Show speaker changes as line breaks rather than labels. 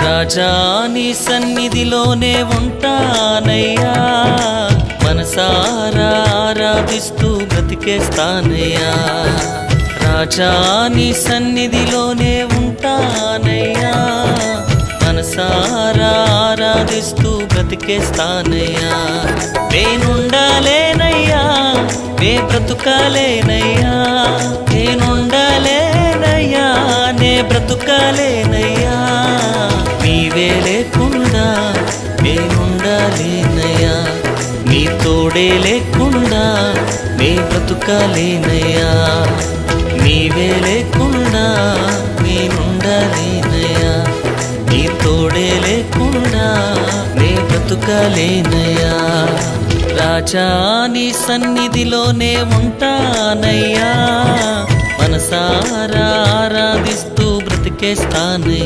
రాజా నీ సన్నిధిలోనే ఉంటానయ్యా, మనసారా ఆరాధిస్తూ బ్రతికేస్తానయ్యా. రాజా నీ సన్నిధిలోనే ఉంటానయ్యా, మనసారా ఆరాధిస్తూ బ్రతికేస్తానయ్యా. నేనుండాలేనయ్యా, నే బ్రతుకాలేనయ్యా, నేనుండాలేనయ్యా, నే బ్రతుకాలేనయ్యా. నీవే లేకుండా నేనుండాలేనయ్యా, నీ తోడే లేకుండా నే బ్రతుకాలేనయ్యా. నీవే లేకుండా నేనుండాలేనయ్యా, నీ తోడే లేకుండా నే బ్రతుకాలేనయ్యా. రాజా నీ సన్నిధిలోనే ఉంటానయ్యా, మనసారా ఆరాధిస్తూ బ్రతికేస్తానయ్యా.